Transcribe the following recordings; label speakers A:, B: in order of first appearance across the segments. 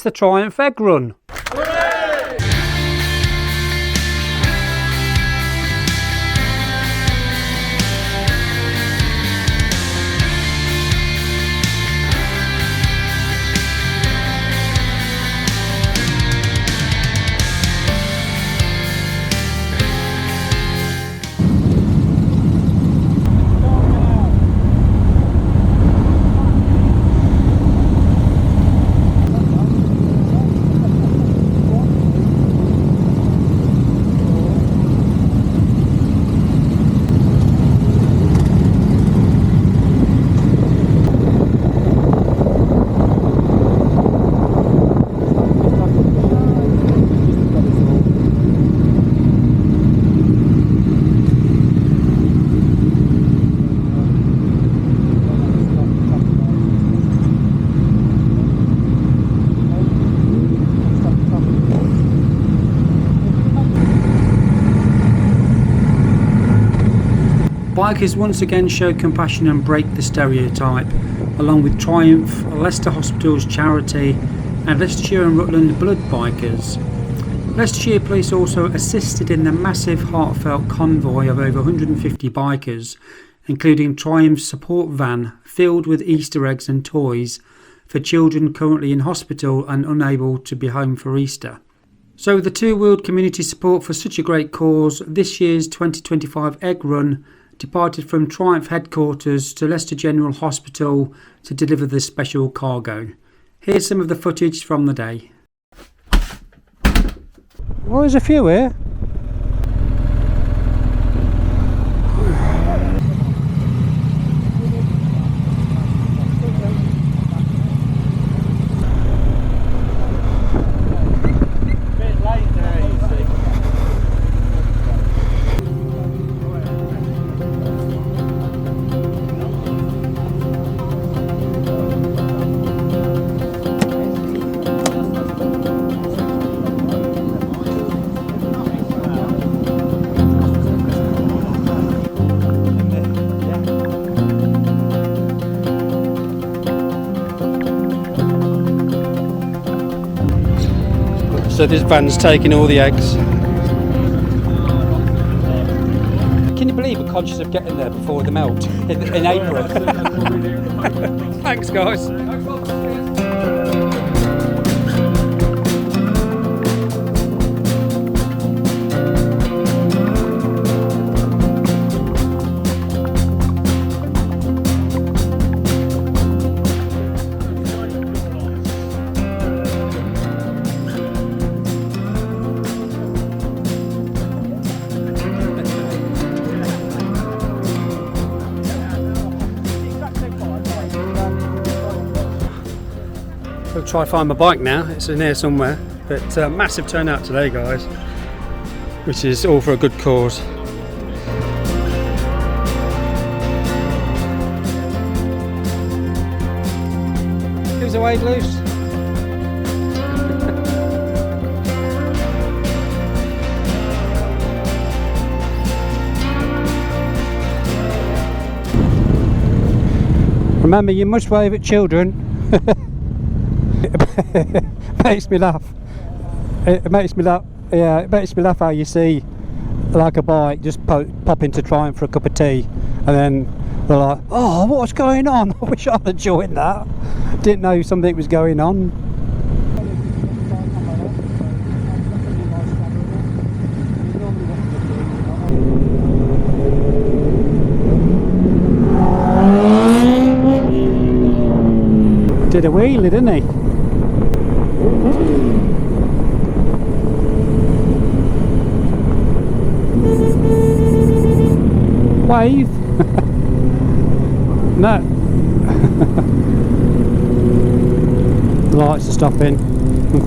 A: It's the Triumph Egg Run. Bikers once again show compassion and break the stereotype, along with Triumph, Leicester Hospital's charity and Leicestershire and Rutland Blood Bikers. Leicestershire Police also assisted in the massive heartfelt convoy of over 150 bikers, including Triumph's support van filled with Easter eggs and toys for children currently in hospital and unable to be home for Easter. So the two-wheeled community support for such a great cause, this year's 2025 Egg Run departed from Triumph headquarters to Leicester General Hospital to deliver this special cargo. Here's some of the footage from the day. Well, there's a few here. So this van's taking all the eggs. Can you believe we're conscious of getting there before they melt in April? Thanks guys. I'll try to find my bike now, it's in here somewhere, but massive turnout today guys, which is all for a good cause. Who's away loose? Remember, you must wave at children. It makes me laugh. It makes me laugh. Yeah, it makes me laugh how you see like a bike just pop into Triumph for a cup of tea, and then they're like, "Oh, what's going on? I wish I'd have joined that. Didn't know something was going on." Did a wheelie, didn't he? Wave. No. The lights are stopping. I'm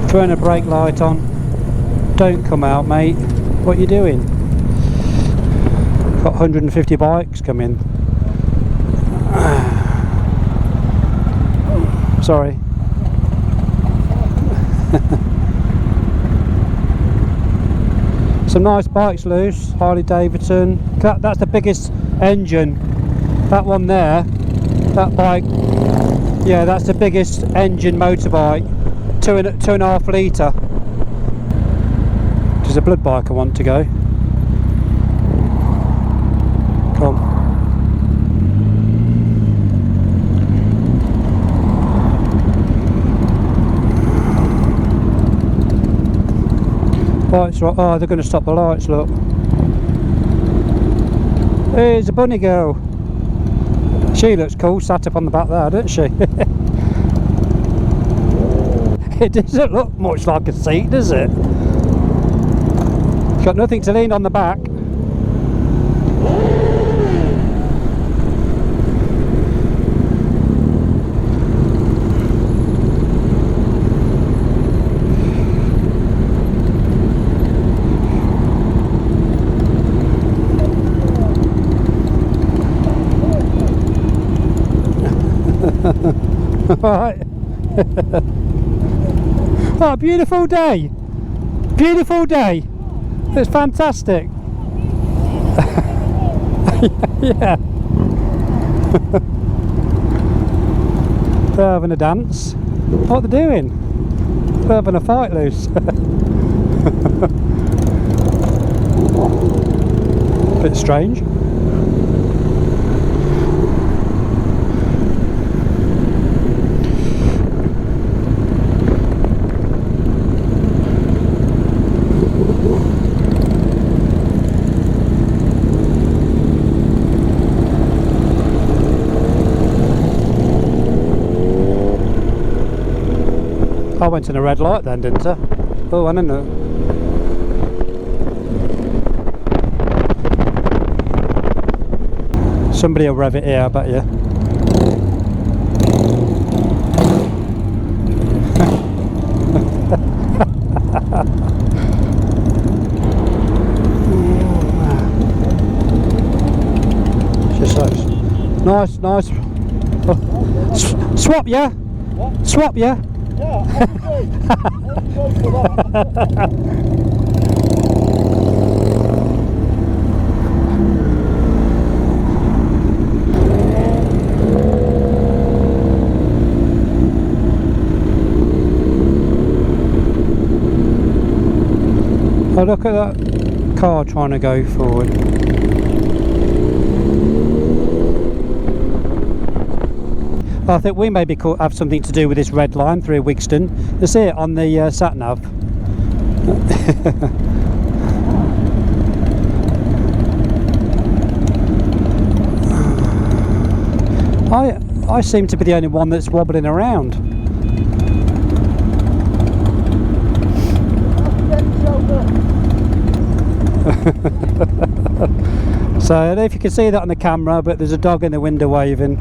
A: throwing a brake light on. Don't come out, mate. What are you doing? Got 150 bikes coming. Sorry. Some nice bikes loose, Harley Davidson. That's the biggest engine. That one there, that bike, Yeah, that's the biggest engine motorbike, 2.5 litre. There's a blood bike I want to go. Come on. Lights right. Oh, they're going to stop the lights, look. Here's a bunny girl. She looks cool, sat up on the back there, doesn't she? It doesn't look much like a seat, does it? Got nothing to lean on the back. Right. Oh, beautiful day. Beautiful day. It's fantastic. Yeah. They're having a dance. What are they doing? They're having a fight loose. Bit strange. I went in a red light then, didn't I? Oh, I don't know. Somebody will rev it here, I bet you. Just nice. Nice. Oh. Swap, yeah? What? Swap, yeah? Yeah, I'm for that. Oh, look at that car trying to go forward. I think we maybe have something to do with this red line through Wigston. You see it on the sat nav. I seem to be the only one that's wobbling around. So I don't know if you can see that on the camera, but there's a dog in the window waving.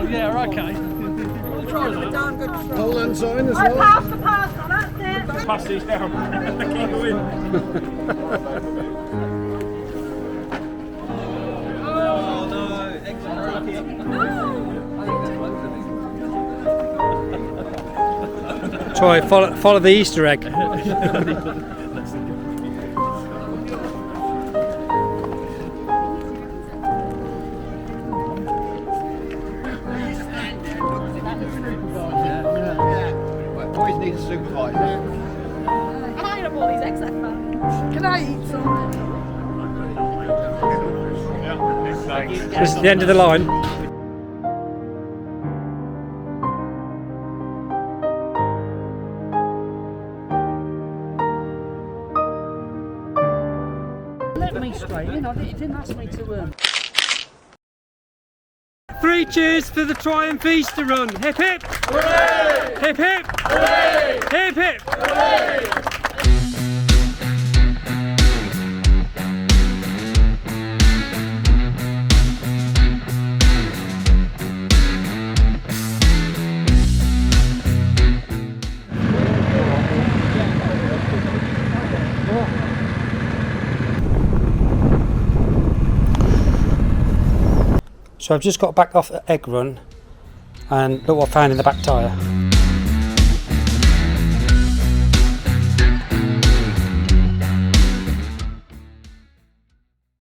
B: Yeah, okay. We'll try that.
C: Hold on, sign as
D: I
C: well.
D: passed the parcel, that's it.
B: Pass these down. Keep going.
C: Oh no, eggs are broken.
A: Try follow the Easter egg.
C: Always need a supervisor. right, is it?
D: And I have all these eggs left back. Can I eat some?
A: This is the end of the line.
B: Let me straight in. You didn't ask me to.
A: 3 cheers for the Triumph Easter run. Hip hip! Hooray! Hip hip! Hooray! Hip hip! Hooray! So I've just got back off the egg run and look what I found in the back tyre.